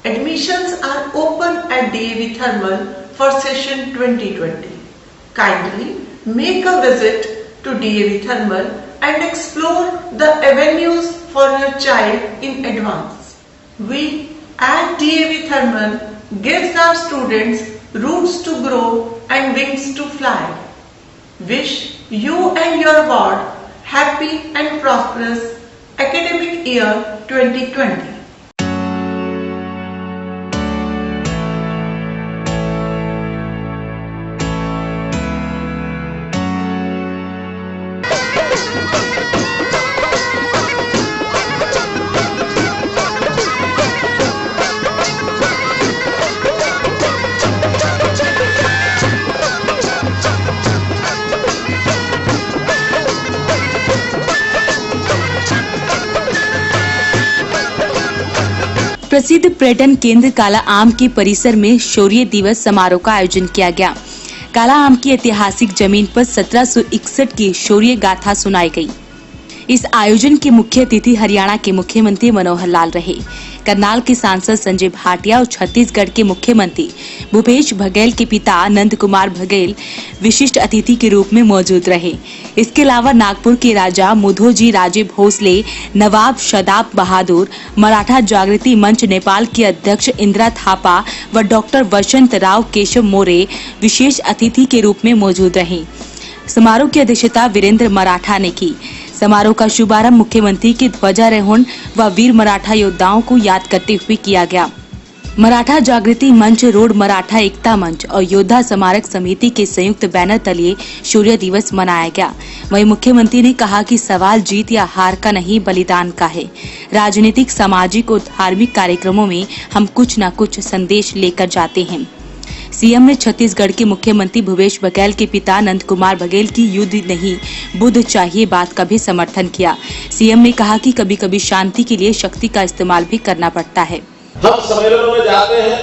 Admissions are open at DAV Thermal for session 2020. Kindly make a visit to DAV Thermal and explore the avenues for your child in advance. We at DAV Thermal gives our students roots to grow and wings to fly. Wish you and your ward happy and prosperous academic year 2020. प्रसिद्ध पर्यटन केंद्र काला आम के परिसर में शौर्य दिवस समारोह का आयोजन किया गया। काला आम की ऐतिहासिक जमीन पर 1761 की शौर्य गाथा सुनाई गई। इस आयोजन के मुख्य अतिथि हरियाणा के मुख्यमंत्री मनोहर लाल रहे। करनाल के सांसद संजय भाटिया और छत्तीसगढ़ के मुख्यमंत्री भूपेश बघेल के पिता नंद कुमार बघेल विशिष्ट अतिथि के रूप में मौजूद रहे। इसके अलावा नागपुर के राजा मुधोजी राजे भोसले, नवाब शदाब बहादुर, मराठा जागृति मंच नेपाल के अध्यक्ष इंदिरा थापा व डॉक्टर वसंत राव केशव मोरे विशेष अतिथि के रूप में मौजूद रहे। समारोह की अध्यक्षता वीरेंद्र मराठा ने की। समारोह का शुभारंभ मुख्यमंत्री के ध्वजारोहण व वीर मराठा योद्धाओं को याद करते हुए किया गया। मराठा जागृति मंच, रोड मराठा एकता मंच और योद्धा स्मारक समिति के संयुक्त बैनर तले शौर्य दिवस मनाया गया। वहीं मुख्यमंत्री ने कहा कि सवाल जीत या हार का नहीं, बलिदान का है। राजनीतिक, सामाजिक और धार्मिक कार्यक्रमों में हम कुछ न कुछ संदेश लेकर जाते हैं। सीएम ने छत्तीसगढ़ के मुख्यमंत्री भूपेश बघेल के पिता नंद कुमार बघेल की युद्ध नहीं बुद्ध चाहिए बात का भी समर्थन किया। सीएम ने कहा कि कभी कभी शांति के लिए शक्ति का इस्तेमाल भी करना पड़ता है। हम सम्मेलनों में जाते हैं,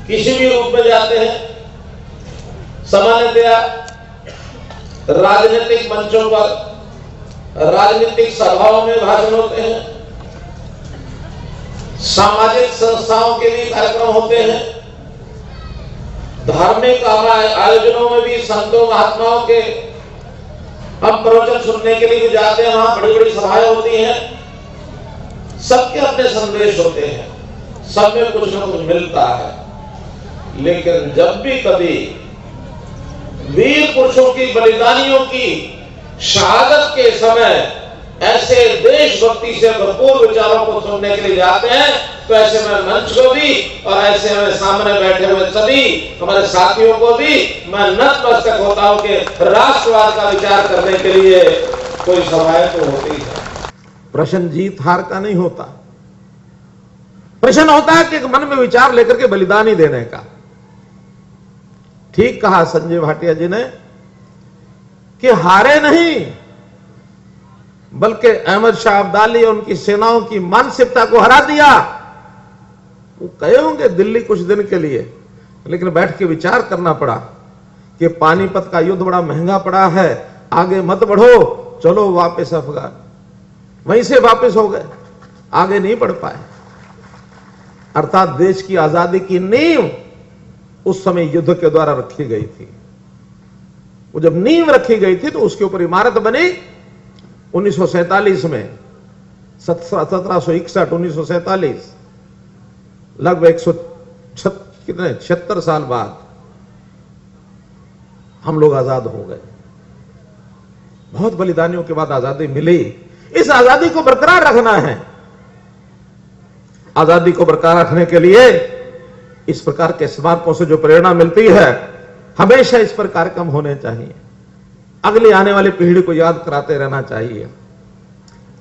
किसी भी रूप में जाते हैं, सामान्यतया राजनीतिक मंचों पर, राजनीतिक सभाओं में भाषण होते हैं, सामाजिक संस्थाओं के लिए कार्यक्रम होते हैं, धार्मिक आयोजनों में भी संतों महात्माओं के हम प्रवचन सुनने के लिए भी जाते हैं। वहां बड़ी बड़ी सभाएं होती हैं, सबके अपने संदेश होते हैं, सब में कुछ न कुछ मिलता है। लेकिन जब भी कभी वीर पुरुषों की, बलिदानियों की शहादत के समय ऐसे देशभक्ति से भरपूर विचारों को सुनने के लिए जाते हैं, तो ऐसे में मंच को भी और ऐसे में सामने बैठे हुए सभी हमारे साथियों को भी मैं नतमस्तक होता हूं कि राष्ट्रवाद का विचार करने के लिए कोई सभाएं तो होती है। प्रश्न जीत हार का नहीं होता, प्रश्न होता है कि मन में विचार लेकर के बलिदानी देने का। ठीक कहा संजय भाटिया जी ने कि हारे नहीं, बल्कि अहमद शाह अब्दाली और उनकी सेनाओं की मानसिकता को हरा दिया। वो कहे होंगे दिल्ली कुछ दिन के लिए, लेकिन बैठ के विचार करना पड़ा कि पानीपत का युद्ध बड़ा महंगा पड़ा है, आगे मत बढ़ो, चलो वापस अफगान। वहीं से वापस हो गए, आगे नहीं बढ़ पाए। अर्थात देश की आजादी की नींव उस समय युद्ध के द्वारा रखी गई थी। वो जब नींव रखी गई थी तो उसके ऊपर इमारत बनी 1947 में, 1761, 1947, लगभग 76 साल बाद हम लोग आजाद हो गए। बहुत बलिदानियों के बाद आजादी मिली। इस आजादी को बरकरार रखना है। आजादी को बरकरार रखने के लिए इस प्रकार के स्मारकों से जो प्रेरणा मिलती है, हमेशा इस पर कार्यक्रम होने चाहिए। अगली आने वाली पीढ़ी को याद कराते रहना चाहिए।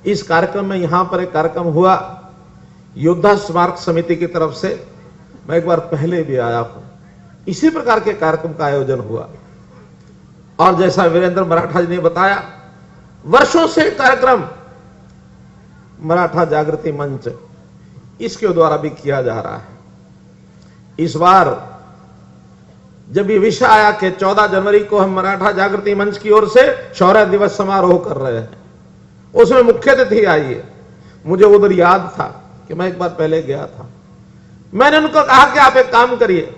इस कार्यक्रम में यहां पर एक कार्यक्रम हुआ योद्धा स्मारक समिति की तरफ से। मैं एक बार पहले भी आया हूं, इसी प्रकार के कार्यक्रम का आयोजन हुआ। और जैसा वीरेंद्र मराठा जी ने बताया, वर्षों से कार्यक्रम मराठा जागृति मंच इसके द्वारा भी किया जा रहा है। इस बार जब ये विषय आया कि 14 जनवरी को हम मराठा जागृति मंच की ओर से शौर्य दिवस समारोह कर रहे हैं, उसमें मुख्य अतिथि आई है। मुझे उधर याद था कि मैं एक बार पहले गया था। मैंने उनको कहा कि आप एक काम करिए,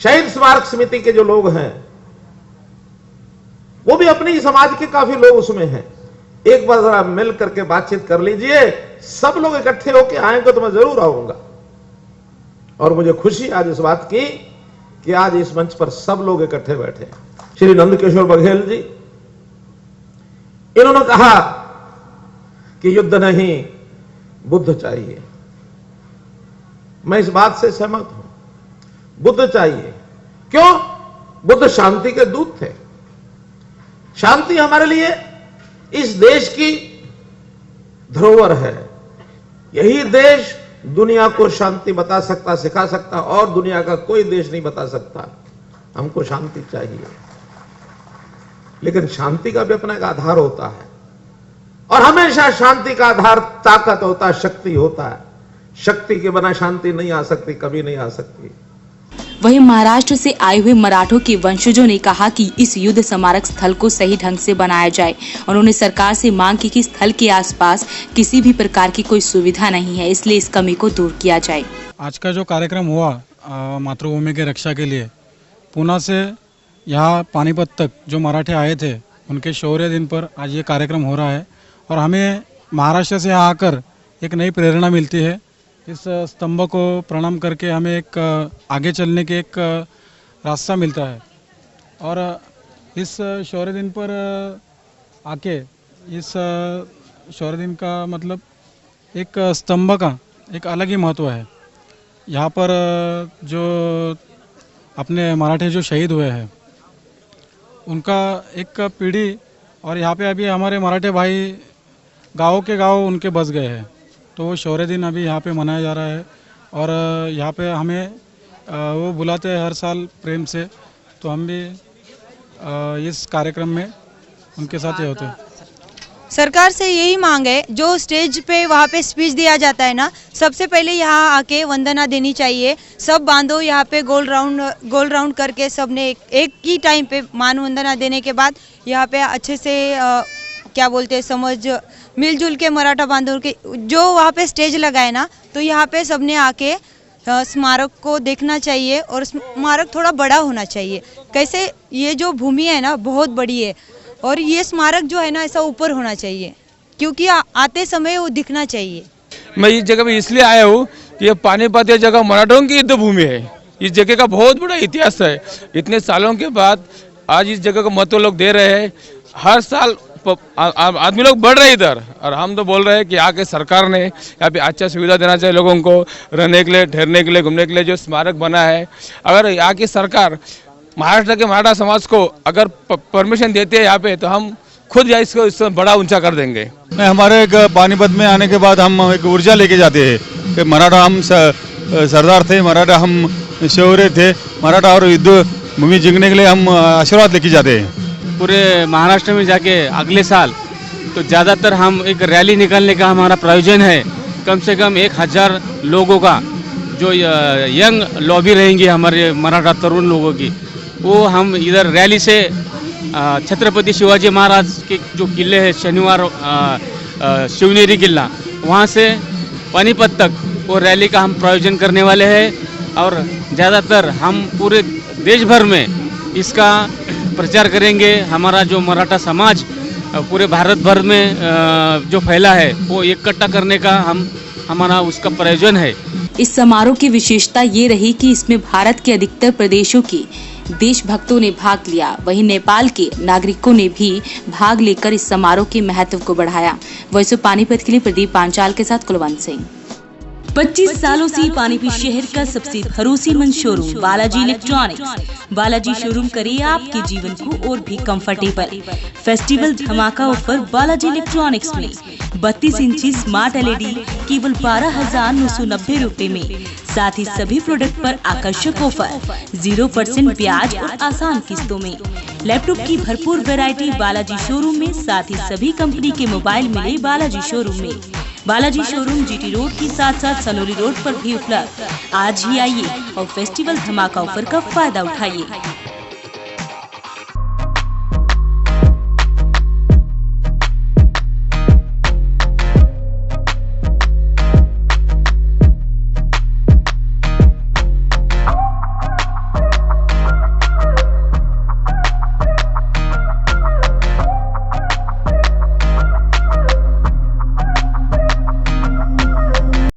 शहीद स्मारक समिति के जो लोग हैं वो भी अपनी समाज के काफी लोग उसमें हैं, एक बार जरा मिल करके बातचीत कर लीजिए, सब लोग इकट्ठे होकर आएंगे तो मैं जरूर आऊंगा। और मुझे खुशी आज इस बात की कि आज इस मंच पर सब लोग इकट्ठे बैठे हैं। श्री नंदकिशोर बघेल जी, इन्होंने कहा कि युद्ध नहीं बुद्ध चाहिए। मैं इस बात से सहमत हूं, बुद्ध चाहिए। क्यों? बुद्ध शांति के दूत थे। शांति हमारे लिए इस देश की धरोहर है। यही देश दुनिया को शांति बता सकता, सिखा सकता, और दुनिया का कोई देश नहीं बता सकता। हमको शांति चाहिए, लेकिन शांति का भी अपना एक आधार होता है, और हमेशा शांति का आधार ताकत होता है, शक्ति होता है। शक्ति के बिना शांति नहीं आ सकती, कभी नहीं आ सकती। वहीं महाराष्ट्र से आए हुए मराठों के वंशजों ने कहा कि इस युद्ध स्मारक स्थल को सही ढंग से बनाया जाए। उन्होंने सरकार से मांग की कि स्थल के आसपास किसी भी प्रकार की कोई सुविधा नहीं है, इसलिए इस कमी को दूर किया जाए। आज का जो कार्यक्रम हुआ मातृभूमि की रक्षा के लिए, पुणे से यहाँ पानीपत तक जो मराठे आए थे उनके शौर्य दिन पर आज ये कार्यक्रम हो रहा है, और हमें महाराष्ट्र से यहाँ आकर एक नई प्रेरणा मिलती है। इस स्तंभ को प्रणाम करके हमें एक आगे चलने के एक रास्ता मिलता है, और इस शौर्य दिन पर आके, इस शौर्य दिन का मतलब एक स्तंभ का एक अलग ही महत्व है। यहाँ पर जो अपने मराठे जो शहीद हुए हैं उनका एक पीढ़ी, और यहाँ पे अभी हमारे मराठे भाई गाँव के गाँव उनके बस गए हैं, तो वो शौर्य दिन अभी यहाँ पे मनाया जा रहा है। और यहाँ पे हमें वो बुलाते हैं हर साल प्रेम से, तो हम भी इस कार्यक्रम में उनके साथ ही होते हैं। सरकार से यही मांग है, जो स्टेज पे वहाँ पे स्पीच दिया जाता है ना, सबसे पहले यहाँ आके वंदना देनी चाहिए। सब बांधो यहाँ पे गोल राउंड करके सबने एक ही टाइम पे मान वंदना देने के बाद यहाँ पे अच्छे से क्या बोलते हैं, समझ मिलजुल के मराठा बांधव के जो वहाँ पे स्टेज लगाए ना, तो यहाँ पे सबने आके स्मारक को देखना चाहिए, और स्मारक थोड़ा बड़ा होना चाहिए। कैसे, ये जो भूमि है ना बहुत बड़ी है, और ये स्मारक जो है ना ऐसा ऊपर होना चाहिए, क्योंकि आते समय वो दिखना चाहिए। मैं इस जगह पे इसलिए आया हूँ कि ये पानीपत, ये जगह मराठों की युद्ध भूमि है। इस जगह का बहुत बड़ा इतिहास है। इतने सालों के बाद आज इस जगह को महत्व लोग दे रहे हैं। हर साल आदमी लोग बढ़ रहे हैं इधर, और हम तो बोल रहे हैं कि यहाँ के सरकार ने यहाँ पे अच्छा सुविधा देना चाहिए लोगों को, रहने के लिए, ठहरने के लिए, घूमने के लिए। जो स्मारक बना है, अगर यहाँ की सरकार महाराष्ट्र के मराठा समाज को अगर परमिशन देते हैं यहाँ पे, तो हम खुद इसको बड़ा ऊंचा कर देंगे। हमारे पानीपत में आने के बाद हम एक ऊर्जा लेके जाते हैं कि मराठा हम सरदार थे, मराठा हम शौर्य थे, मराठा और युद्ध भूमि जीतने के लिए हम आशीर्वाद लेके जाते हैं। पूरे महाराष्ट्र में जाके अगले साल तो ज़्यादातर हम एक रैली निकालने का हमारा प्रायोजन है। कम से कम 1000 लोगों का जो यंग लॉबी रहेंगी हमारे मराठा तरुण लोगों की, वो हम इधर रैली से छत्रपति शिवाजी महाराज के जो किले हैं, शनिवार शिवनेरी किला, वहाँ से पानीपत तक वो रैली का हम प्रायोजन करने वाले हैं। और ज़्यादातर हम पूरे देश भर में इसका प्रचार करेंगे। हमारा जो मराठा समाज पूरे भारत भर में जो फैला है वो इकट्ठा करने का हमारा उसका प्रयोजन है। इस समारोह की विशेषता ये रही कि इसमें भारत के अधिकतर प्रदेशों के देशभक्तों ने भाग लिया। वहीं नेपाल के नागरिकों ने भी भाग लेकर इस समारोह के महत्व को बढ़ाया। वॉइस ऑफ पानीपत के लिए प्रदीप पांचाल के साथ कुलवंत सिंह। 25 सालों से पानीपत शहर का सबसे भरोसेमंद showroom Balaji electronics. Balaji showroom करे आपके जीवन को और भी कंफर्टेबल। फेस्टिवल धमाका ऑफर बालाजी इलेक्ट्रॉनिक्स में 32 इंची स्मार्ट LED केवल 12,990 रुपए में। साथ ही सभी प्रोडक्ट पर आकर्षक ऑफर, 0% ब्याज और आसान किस्तों में। लैपटॉप की भरपूर वैरायटी बालाजी शोरूम में। साथ ही सभी कंपनी के मोबाइल मिले बालाजी शोरूम में। बालाजी शोरूम GT रोड के साथ साथ सनोली रोड पर भी उपलब्ध। आज ही आइए और फेस्टिवल धमाका ऑफर का फायदा उठाइए।